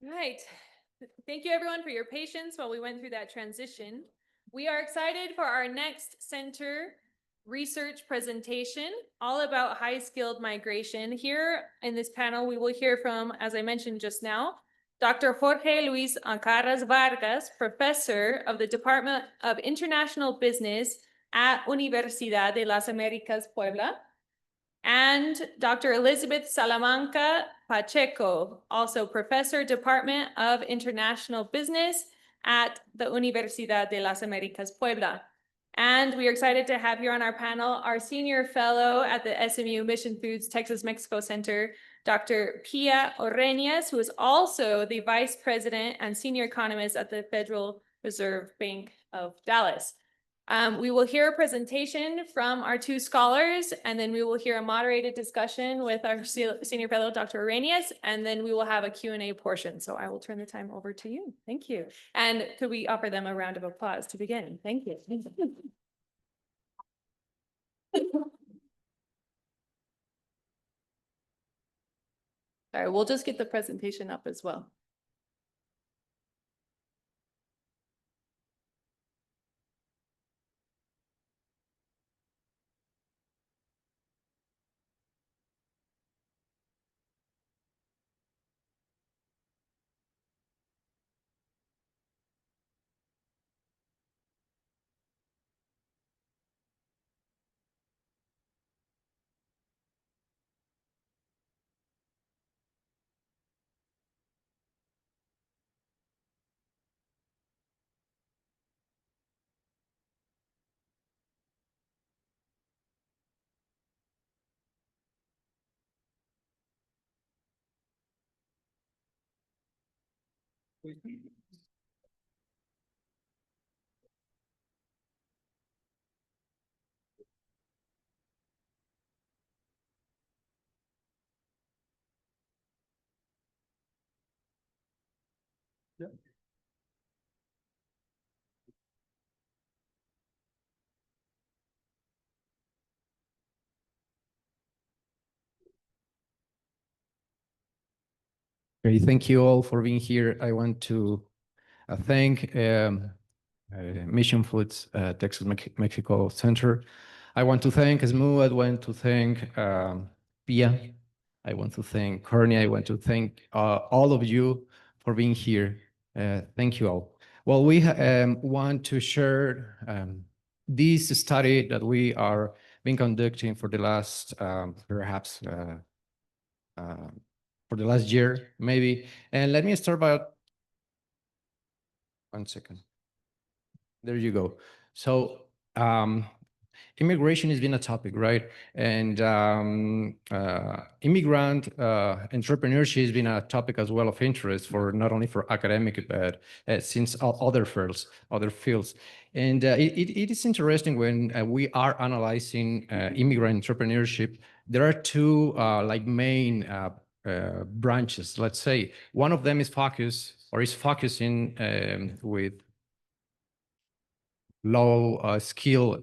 Right. Thank you everyone for your patience while we went through that transition. We are excited for our next center research presentation, all about high-skilled migration. Here in this panel, we will hear from, as I mentioned just now, Dr. Jorge Luis Alcaraz Vargas, professor of the Department of International Business at Universidad de las Américas, Puebla, and Dr. Elizabeth Salamanca Pacheco, also professor, Department of International Business at the Universidad de las Américas, Puebla. And we are excited to have here on our panel our senior fellow at the SMU Mission Foods Texas-Mexico Center, Dr. Pia Orrenius, who is also the vice president and senior economist at the Federal Reserve Bank of Dallas. We will hear a presentation from our two scholars, and then we will hear a moderated discussion with our senior fellow, Dr. Orrenius, and then we will have a Q&A portion. So I will turn the time over to you. Thank you. And could we offer them a round of applause to begin? Thank you. All right, we'll just get the presentation up as well. Yeah. Okay, thank you all for being here. I want to thank Mission Foods Texas-Mexico Center. I want to thank SMU. I want to thank Pia. I want to thank Jorge. I want to thank all of you for being here. Thank you all. Well, we want to share this study that we are been conducting for the last perhaps for the last year, maybe. And let me start by 1 second. There you go. So immigration has been a topic, right? And immigrant entrepreneurship has been a topic as well of interest for not only for academic, but since other fields. And it is interesting when we are analyzing immigrant entrepreneurship. There are two like main branches, let's say. One of them is focusing with low skill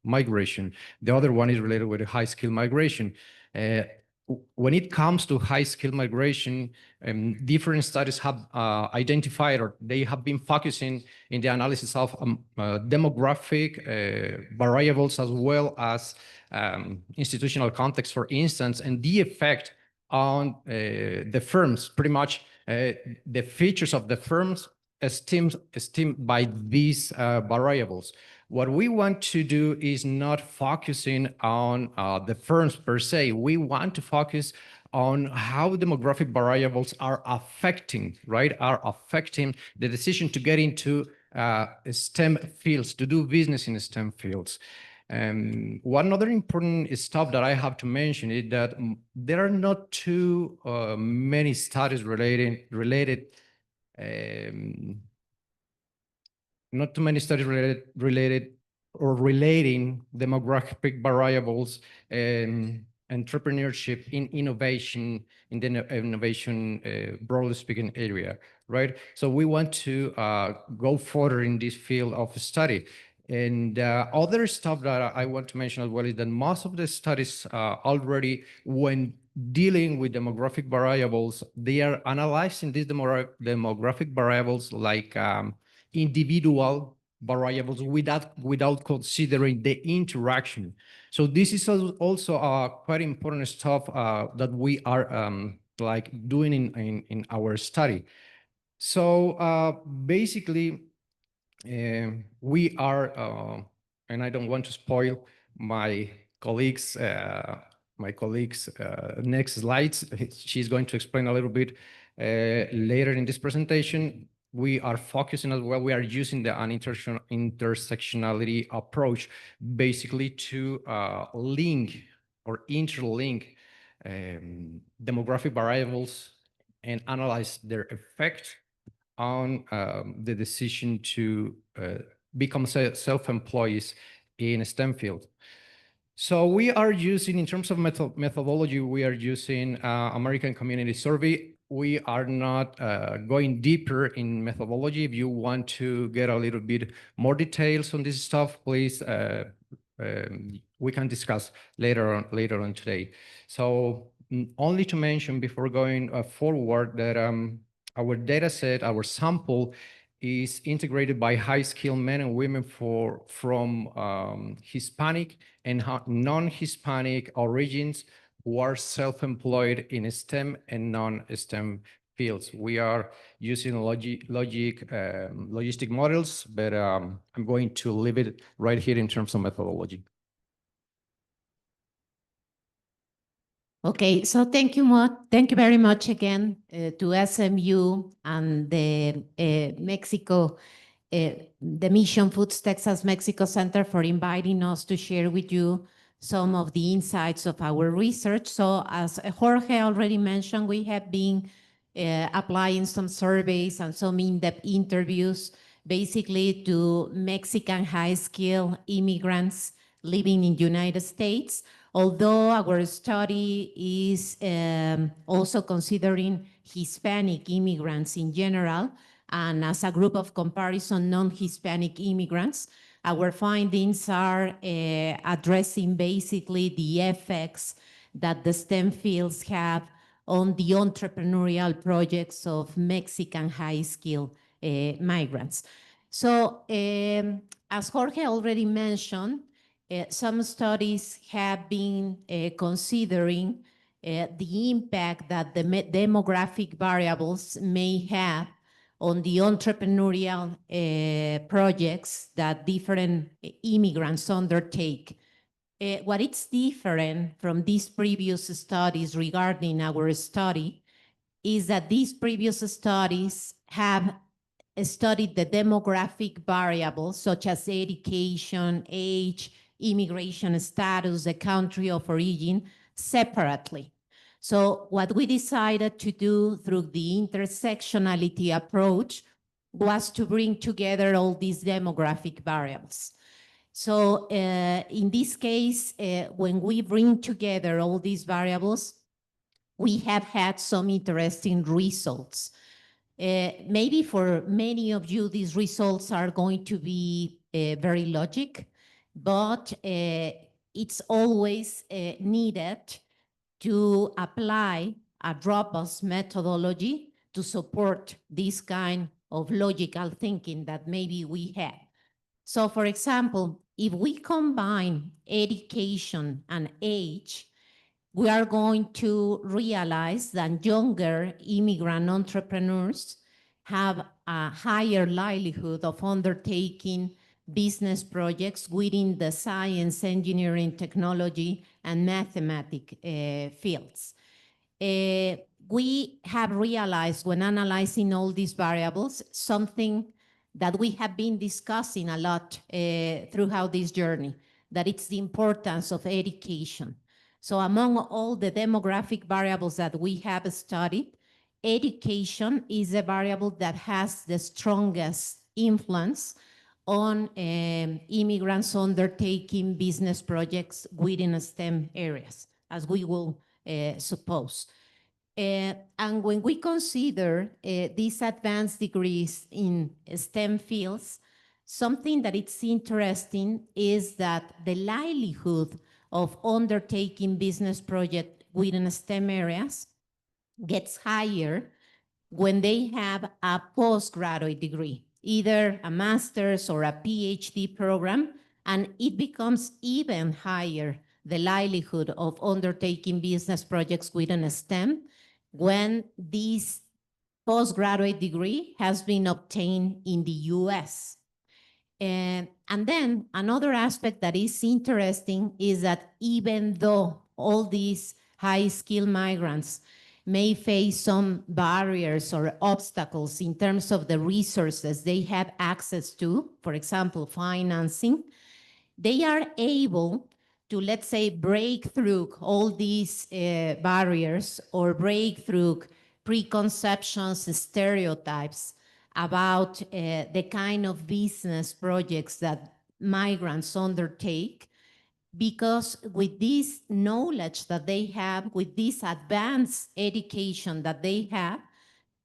migration. The other one is related with high skill migration. When it comes to high skill migration, different studies have identified, or they have been focusing in the analysis of demographic variables as well as institutional context, for instance, and the effect on the firms, pretty much the features of the firms esteemed by these variables. What we want to do is not focusing on the firms per se. We want to focus on how demographic variables are affecting, right? Are affecting the decision to get into STEM fields, to do business in STEM fields. One other important stuff that I have to mention is that there are not too many studies related not too many studies relating demographic variables and entrepreneurship in innovation, in the innovation broadly speaking area, right? So we want to go further in this field of study. And other stuff that I want to mention as well is that most of the studies already, when dealing with demographic variables, they are analyzing these demographic variables like individual variables without considering the interaction. So this is also quite important stuff that we are like doing in our study. So basically, we are, and I don't want to spoil my colleagues' next slides. She's going to explain a little bit later in this presentation. We are focusing as well. We are using the intersectionality approach, basically to link or interlink demographic variables and analyze their effect on the decision to become self-employees in STEM field. So we are using, in terms of methodology, we are using American Community Survey. We are not going deeper in methodology. If you want to get a little bit more details on this stuff, please, we can discuss later on today. So only to mention before going forward that our data set, our sample, is integrated by high-skilled men and women from Hispanic and non-Hispanic origins who are self-employed in STEM and non-STEM fields. We are using logistic models, but I'm going to leave it right here in terms of methodology. Okay, so thank you very much again to SMU and the Mexico, the Mission Foods Texas Mexico Center for inviting us to share with you some of the insights of our research. So as Jorge already mentioned, we have been applying some surveys and some in-depth interviews, basically to Mexican high-skilled immigrants living in the United States. Although our study is also considering Hispanic immigrants in general, and as a group of comparison, non-Hispanic immigrants, our findings are addressing basically the effects that the STEM fields have on the entrepreneurial projects of Mexican high-skilled migrants. So as Jorge already mentioned, some studies have been considering the impact that the demographic variables may have on the entrepreneurial projects that different immigrants undertake. What is different from these previous studies regarding our study is that these previous studies have studied the demographic variables such as education, age, immigration status, the country of origin, separately. So what we decided to do through the intersectionality approach was to bring together all these demographic variables. So in this case, when we bring together all these variables, we have had some interesting results. Maybe for many of you, these results are going to be very logic, but it's always needed to apply a robust methodology to support this kind of logical thinking that maybe we have. So for example, if we combine education and age, we are going to realize that younger immigrant entrepreneurs have a higher likelihood of undertaking business projects within the science, engineering, technology, and mathematics fields. We have realized when analyzing all these variables, something that we have been discussing a lot throughout this journey, that it's the importance of education. So among all the demographic variables that we have studied, education is a variable that has the strongest influence on immigrants undertaking business projects within STEM areas, as we will suppose. And when we consider these advanced degrees in STEM fields, something that it's interesting is that the likelihood of undertaking business project within STEM areas gets higher when they have a postgraduate degree, either a master's or a PhD program, and it becomes even higher, the likelihood of undertaking business projects within STEM when this postgraduate degree has been obtained in the US. And then another aspect that is interesting is that even though all these high-skilled migrants may face some barriers or obstacles in terms of the resources they have access to, for example, financing, they are able to, let's say, break through all these barriers or break through preconceptions, stereotypes about the kind of business projects that migrants undertake, because with this knowledge that they have, with this advanced education that they have,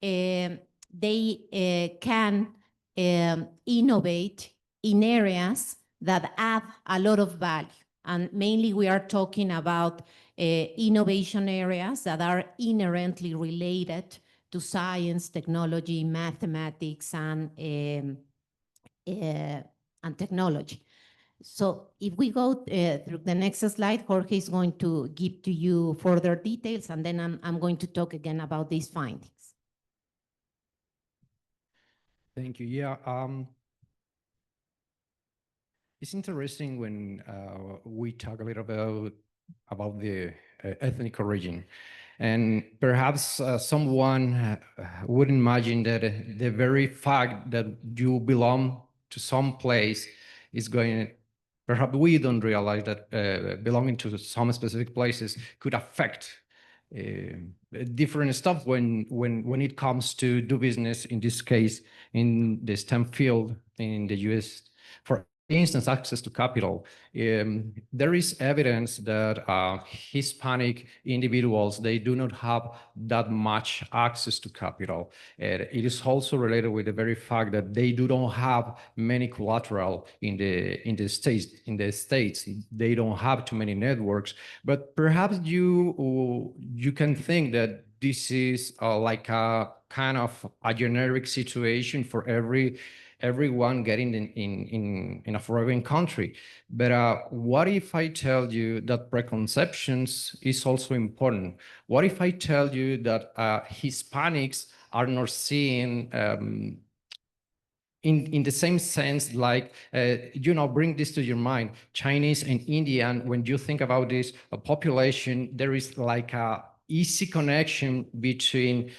they can innovate in areas that add a lot of value. And mainly we are talking about innovation areas that are inherently related to science, technology, mathematics, and technology. So if we go through the next slide, Jorge is going to give to you further details, and then I'm going to talk again about these findings. Thank you. Yeah, it's interesting when we talk a little about the ethnic origin. And perhaps someone would imagine that the very fact that you belong to some place is going, perhaps we don't realize that belonging to some specific places could affect different stuff when it comes to do business, in this case, in the STEM field in the US. For instance, access to capital. There is evidence that Hispanic individuals, they do not have that much access to capital. It is also related with the very fact that they do not have many collateral in the States. In the States, they don't have too many networks. But perhaps you can think that this is like a kind of a generic situation for everyone getting in a foreign country. But what if I tell you that preconceptions is also important? What if I tell you that Hispanics are not seen in the same sense, like, bring this to your mind, Chinese and Indian, when you think about this population, there is like a easy connection between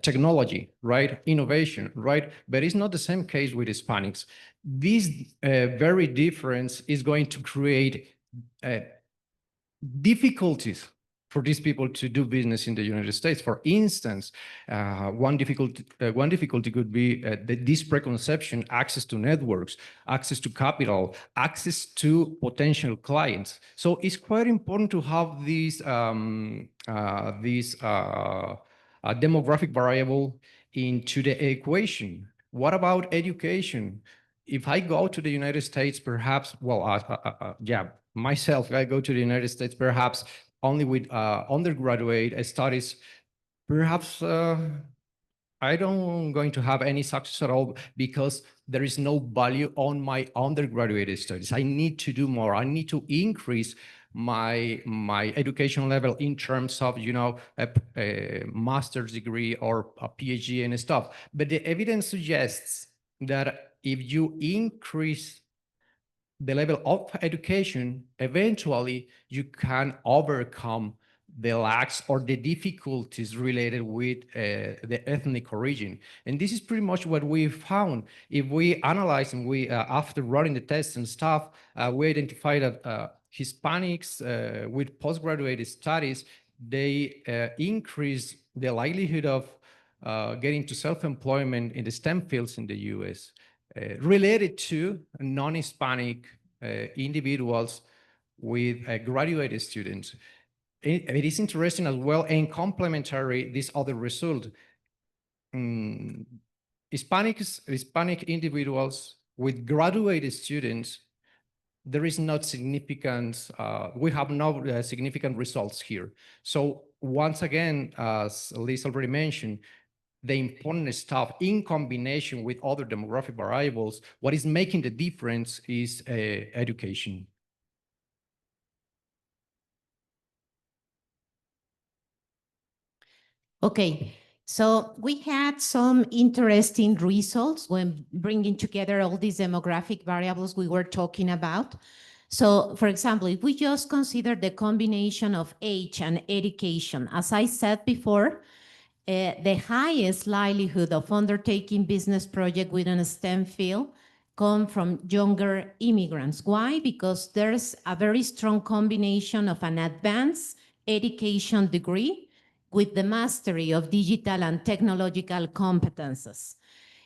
technology, right? Innovation, right? But it's not the same case with Hispanics. This very difference is going to create difficulties for these people to do business in the United States. For instance, one difficulty could be this preconception, access to networks, access to capital, access to potential clients. So it's quite important to have this demographic variable into the equation. What about education? If I go to the United States, perhaps, myself, I go to the United States, perhaps only with undergraduate studies, perhaps I don't going to have any success at all because there is no value on my undergraduate studies. I need to do more. I need to increase my education level in terms of, a master's degree or a PhD and stuff. But the evidence suggests that if you increase the level of education, eventually you can overcome the lacks or the difficulties related with the ethnic origin. And this is pretty much what we found. If we analyze and we, after running the tests and stuff, we identified that Hispanics with postgraduate studies, they increase the likelihood of getting to self-employment in the STEM fields in the US. Related to non-Hispanic individuals with graduate students. It is interesting as well and complementary this other result. Hispanic individuals with graduate students, there is not significant, we have no significant results here. So once again, as Liz already mentioned, the important stuff in combination with other demographic variables, what is making the difference is education. Okay, so we had some interesting results when bringing together all these demographic variables we were talking about. So, for example, if we just consider the combination of age and education, as I said before, the highest likelihood of undertaking business project within a STEM field come from younger immigrants. Why? Because there's a very strong combination of an advanced education degree with the mastery of digital and technological competences.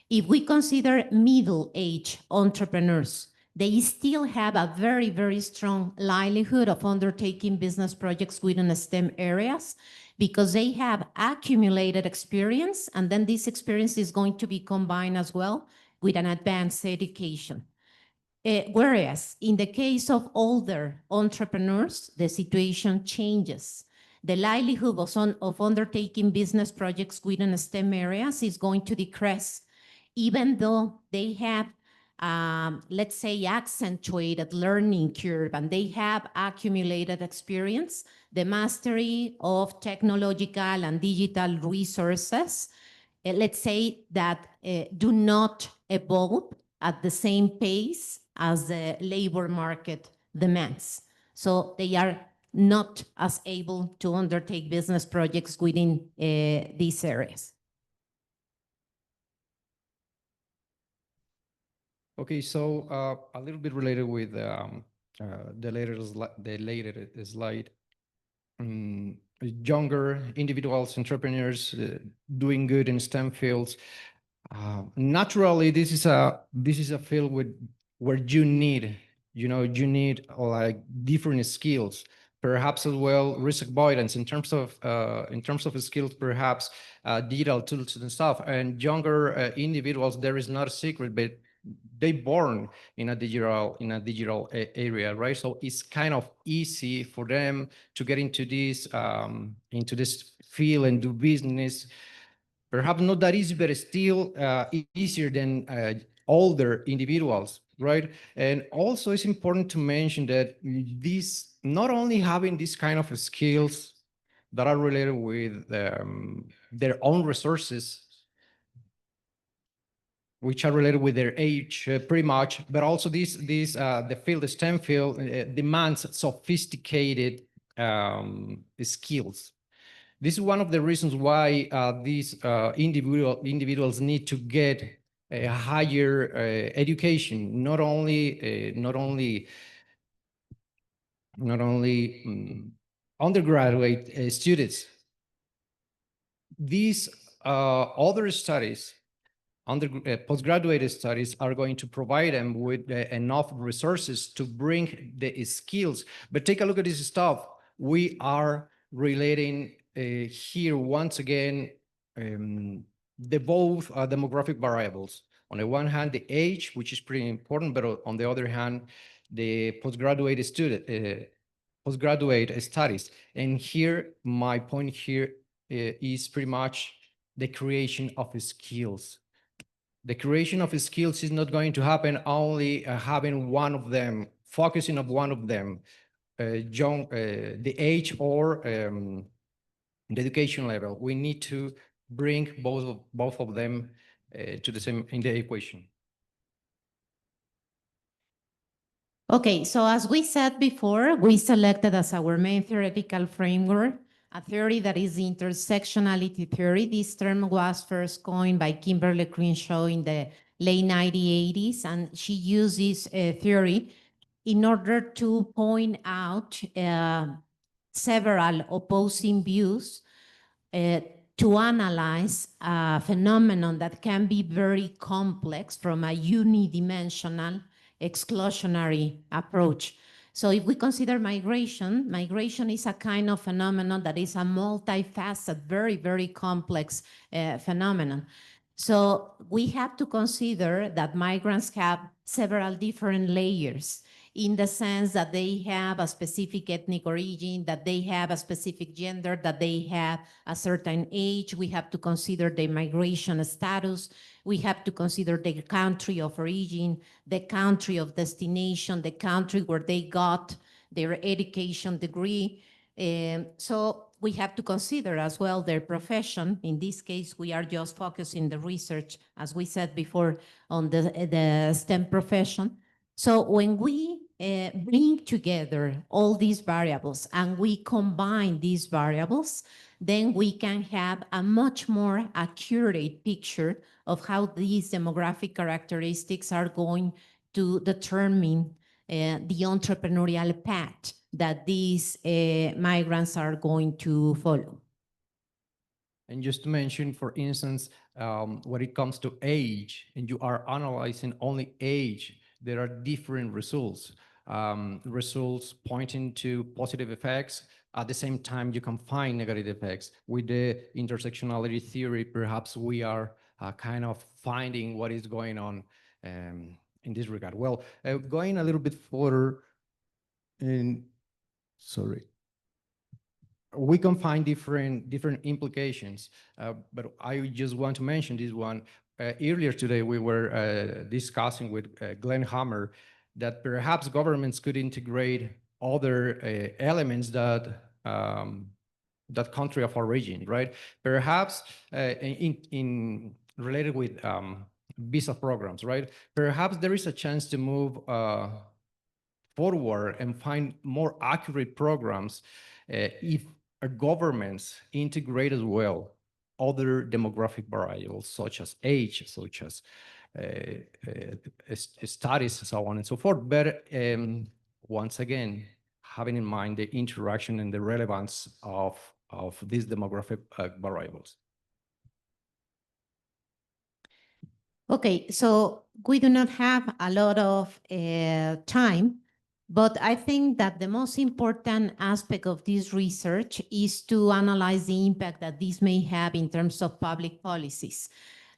If we consider middle-aged entrepreneurs, they still have a very, very strong likelihood of undertaking business projects within STEM areas because they have accumulated experience, and then this experience is going to be combined as well with an advanced education. Whereas in the case of older entrepreneurs, the situation changes. The likelihood of undertaking business projects within STEM areas is going to decrease, even though they have, let's say, accentuated learning curve and they have accumulated experience, the mastery of technological and digital resources, let's say that do not evolve at the same pace as the labor market demands. So they are not as able to undertake business projects within these areas. Okay, so a little bit related with the later slide. Younger individuals, entrepreneurs doing good in STEM fields. Naturally, this is a field where you need like different skills, perhaps as well risk avoidance in terms of skills, perhaps digital tools and stuff. And younger individuals, there is not a secret, but they born in a digital area, right? So it's kind of easy for them to get into this field and do business. Perhaps not that easy, but still easier than older individuals, right? And also it's important to mention that this, not only having these kind of skills that are related with their own resources, which are related with their age pretty much, but also the field, the STEM field demands sophisticated skills. This is one of the reasons why these individuals need to get a higher education, not only undergraduate students. These other studies, postgraduate studies, are going to provide them with enough resources to bring the skills. But take a look at this stuff. We are relating here once again the both demographic variables. On the one hand, the age, which is pretty important, but on the other hand, the postgraduate studies. And here, my point here is pretty much the creation of skills. The creation of skills is not going to happen only having one of them, focusing on one of them, the age or the education level. We need to bring both of them to the same in the equation. Okay, so as we said before, we selected as our main theoretical framework a theory that is the intersectionality theory. This term was first coined by Kimberly Crenshaw in the late 1980s, and she used this theory in order to point out several opposing views to analyze a phenomenon that can be very complex from a unidimensional exclusionary approach. So if we consider migration, migration is a kind of phenomenon that is a multifaceted, very, very complex phenomenon. So we have to consider that migrants have several different layers. in the sense that they have a specific ethnic origin, that they have a specific gender, that they have a certain age. We have to consider their migration status. We have to consider their country of origin, the country of destination, the country where they got their education degree. So we have to consider as well their profession. In this case, we are just focusing the research, as we said before, on the STEM profession. So when we bring together all these variables and we combine these variables, then we can have a much more accurate picture of how these demographic characteristics are going to determine the entrepreneurial path that these migrants are going to follow. And just to mention, for instance, when it comes to age, and you are analyzing only age, there are different results. Results pointing to positive effects. At the same time, you can find negative effects. With the intersectionality theory, perhaps we are kind of finding what is going on in this regard. Well, going a little bit further, we can find different implications, but I just want to mention this one. Earlier today, we were discussing with Glenn Hammer that perhaps governments could integrate other elements that that country of origin, right? Perhaps in related with visa programs, right? Perhaps there is a chance to move forward and find more accurate programs if governments integrate as well other demographic variables such as age, such as studies, so on and so forth. But once again, having in mind the interaction and the relevance of these demographic variables. Okay, so we do not have a lot of time, but I think that the most important aspect of this research is to analyze the impact that this may have in terms of public policies.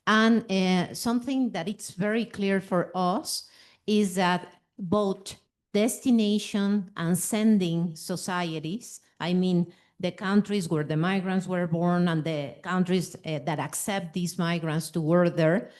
And something that it's very clear for us is that both destination and sending societies, I mean, the countries where the migrants were born and the countries that accept these migrants to work there,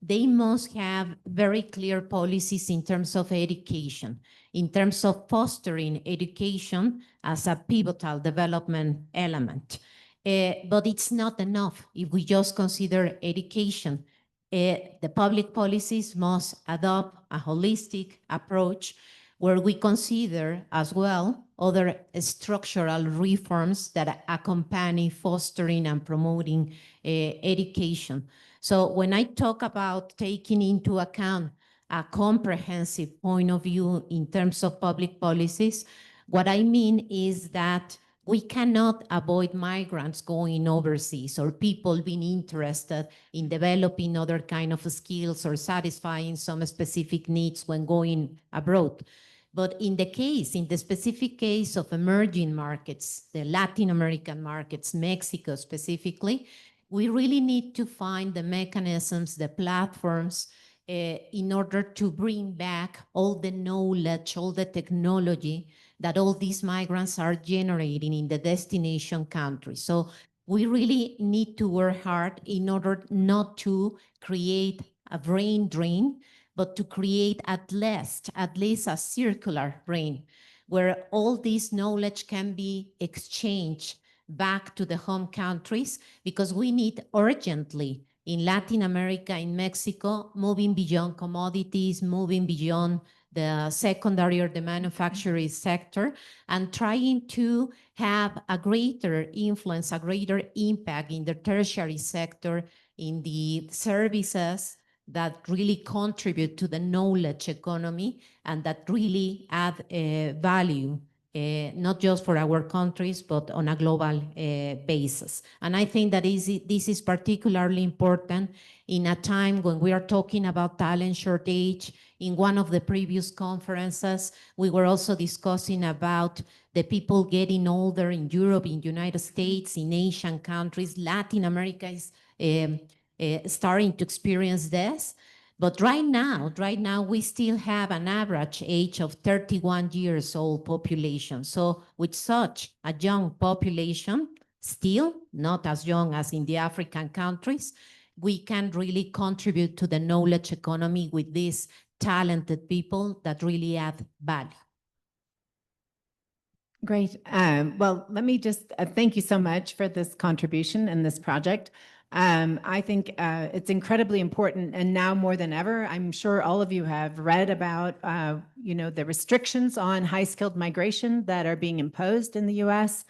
they must have very clear policies in terms of education, in terms of fostering education as a pivotal development element. But it's not enough if we just consider education. The public policies must adopt a holistic approach where we consider as well other structural reforms that accompany fostering and promoting education. So when I talk about taking into account a comprehensive point of view in terms of public policies, what I mean is that we cannot avoid migrants going overseas or people being interested in developing other kind of skills or satisfying some specific needs when going abroad. But in the specific case of emerging markets, the Latin American markets, Mexico specifically, we really need to find the mechanisms, the platforms, in order to bring back all the knowledge, all the technology that all these migrants are generating in the destination country. So we really need to work hard in order not to create a brain drain, but to create at least a circular brain where all this knowledge can be exchanged back to the home countries, because we need urgently in Latin America, in Mexico, moving beyond commodities, moving beyond the secondary or the manufacturing sector, and trying to have a greater influence, a greater impact in the tertiary sector, in the services that really contribute to the knowledge economy and that really add value, not just for our countries, but on a global basis. And I think that this is particularly important in a time when we are talking about talent shortage. In one of the previous conferences, we were also discussing about the people getting older in Europe, in United States, in Asian countries. Latin America is starting to experience this. But right now, we still have an average age of 31 years old population. So with such a young population, still not as young as in the African countries, we can really contribute to the knowledge economy with these talented people that really add value. Great. Well, let me just thank you so much for this contribution and this project. I think it's incredibly important, and now more than ever, I'm sure all of you have read about, the restrictions on high-skilled migration that are being imposed in the U.S.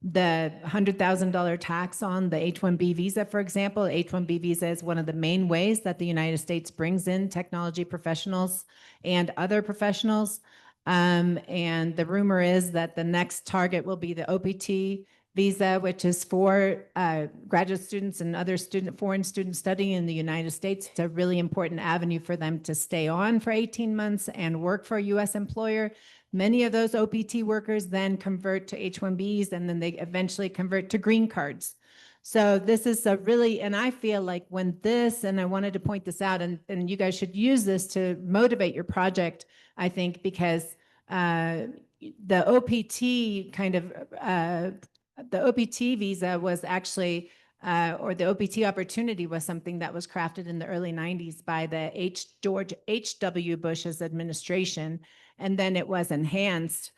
The $100,000 tax on the H-1B visa, for example. H-1B visa is one of the main ways that the United States brings in technology professionals and other professionals. And the rumor is that the next target will be the OPT visa, which is for graduate students and other foreign students studying in the United States. It's a really important avenue for them to stay on for 18 months and work for a U.S. employer. Many of those OPT workers then convert to H-1Bs, and then they eventually convert to green cards. So this is a really, and I feel like when this, and I wanted to point this out, and you guys should use this to motivate your project, I think, because the OPT the OPT visa was actually, or the OPT opportunity was something that was crafted in the early 90s by the George H.W. Bush's administration, and then it was enhanced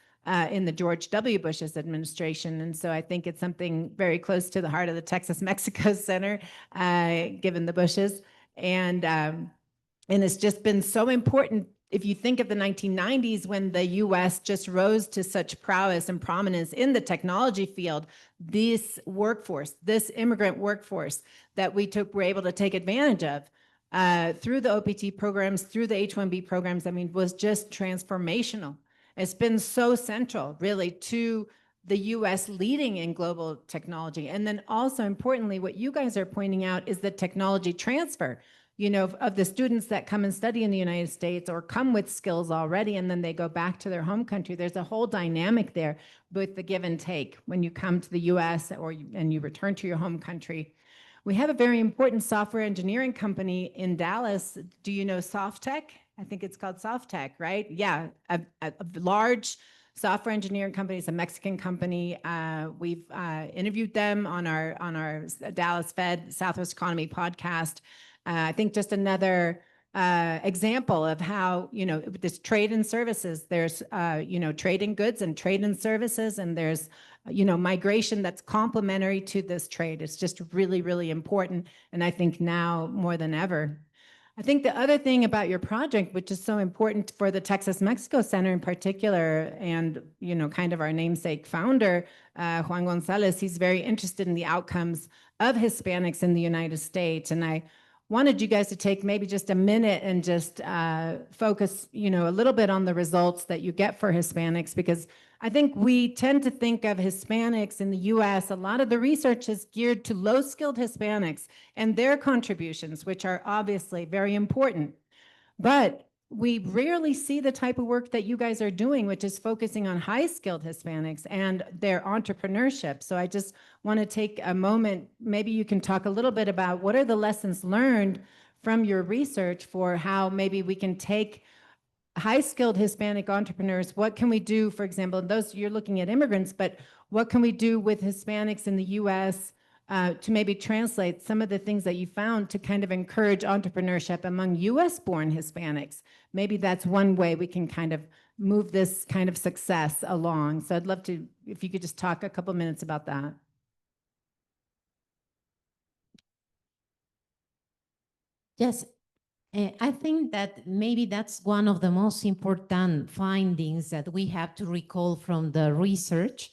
in the George W. Bush's administration. And so I think it's something very close to the heart of the Texas-Mexico Center, given the Bushes. And it's just been so important. If you think of the 1990s, when the US just rose to such prowess and prominence in the technology field, this workforce, this immigrant workforce that were able to take advantage of through the OPT programs, through the H-1B programs, was just transformational. It's been so central, really, to the US leading in global technology. And then also, importantly, what you guys are pointing out is the technology transfer, of the students that come and study in the United States or come with skills already, and then they go back to their home country. There's a whole dynamic there with the give and take when you come to the US and you return to your home country. We have a very important software engineering company in Dallas. Do you know Softtech? I think it's called Softtech, right? Yeah, a large software engineering company. It's a Mexican company. We've interviewed them on our Dallas Fed Southwest Economy podcast. I think just another example of how, this trade and services, there's, trade in goods and trade in services, and there's, migration that's complementary to this trade. It's just really, really important. And I think now more than ever. I think the other thing about your project, which is so important for the Texas-Mexico Center in particular, and, kind of our namesake founder, Juan Gonzalez, he's very interested in the outcomes of Hispanics in the United States. And I wanted you guys to take maybe just a minute and just focus, a little bit on the results that you get for Hispanics, because I think we tend to think of Hispanics in the US, a lot of the research is geared to low-skilled Hispanics and their contributions, which are obviously very important. But we rarely see the type of work that you guys are doing, which is focusing on high-skilled Hispanics and their entrepreneurship. So I just want to take a moment, maybe you can talk a little bit about what are the lessons learned from your research for how maybe we can take high-skilled Hispanic entrepreneurs. What can we do, for example, those you're looking at immigrants, but what can we do with Hispanics in the US to maybe translate some of the things that you found to kind of encourage entrepreneurship among US-born Hispanics? Maybe that's one way we can kind of move this kind of success along. So I'd love to, if you could just talk a couple minutes about that. Yes. I think that maybe that's one of the most important findings that we have to recall from the research,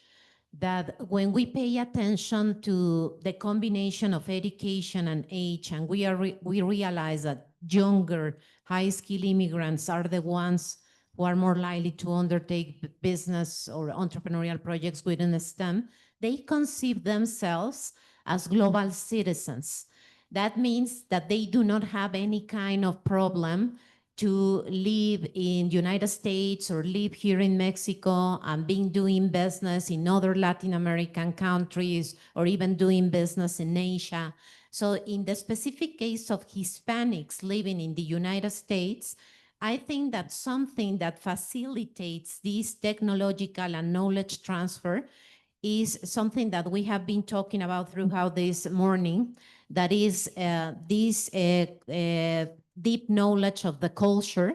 that when we pay attention to the combination of education and age, and we realize that younger high-skilled immigrants are the ones who are more likely to undertake business or entrepreneurial projects within STEM, they conceive themselves as global citizens. That means that they do not have any kind of problem to live in the United States or live here in Mexico and doing business in other Latin American countries or even doing business in Asia. So in the specific case of Hispanics living in the United States, I think that something that facilitates this technological and knowledge transfer is something that we have been talking about throughout this morning, that is this deep knowledge of the culture.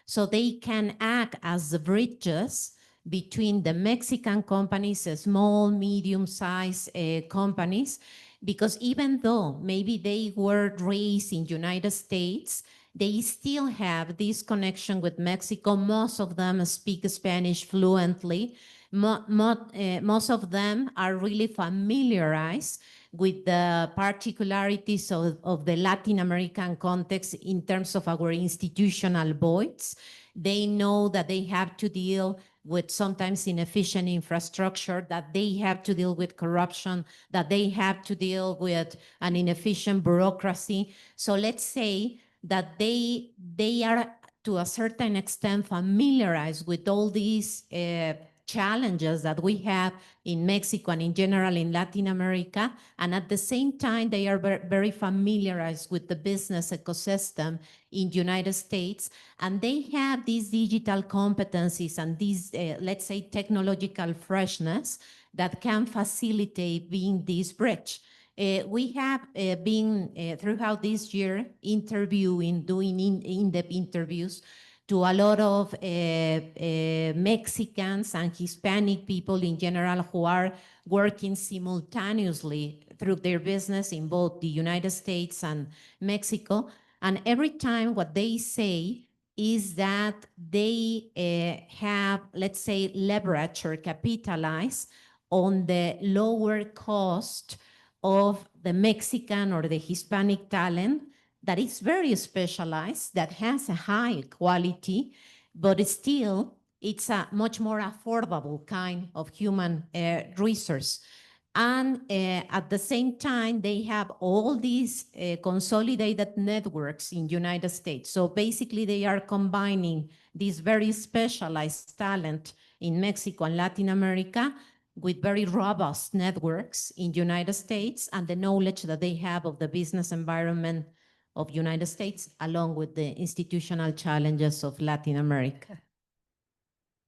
So they can act as the bridges between the Mexican companies, small, medium-sized companies, because even though maybe they were raised in United States, they still have this connection with Mexico. Most of them speak Spanish fluently. Most of them are really familiarized with the particularities of the Latin American context in terms of our institutional voids. They know that they have to deal with sometimes inefficient infrastructure, that they have to deal with corruption, that they have to deal with an inefficient bureaucracy. So let's say that they are to a certain extent familiarized with all these challenges that we have in Mexico and in general in Latin America. And at the same time, they are very familiarized with the business ecosystem in United States. And they have these digital competencies and these, let's say, technological freshness that can facilitate being this bridge. We have been throughout this year interviewing, doing in-depth interviews to a lot of Mexicans and Hispanic people in general who are working simultaneously through their business in both the United States and Mexico. And every time what they say is that they have, let's say, leverage or capitalize on the lower cost of the Mexican or the Hispanic talent that is very specialized, that has a high quality, but still it's a much more affordable kind of human resource. And at the same time, they have all these consolidated networks in United States. So basically they are combining this very specialized talent in Mexico and Latin America with very robust networks in United States and the knowledge that they have of the business environment of United States, along with the institutional challenges of Latin America.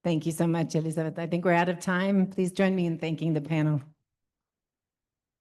Thank you so much, Elizabeth. I think we're out of time. Please join me in thanking the panel.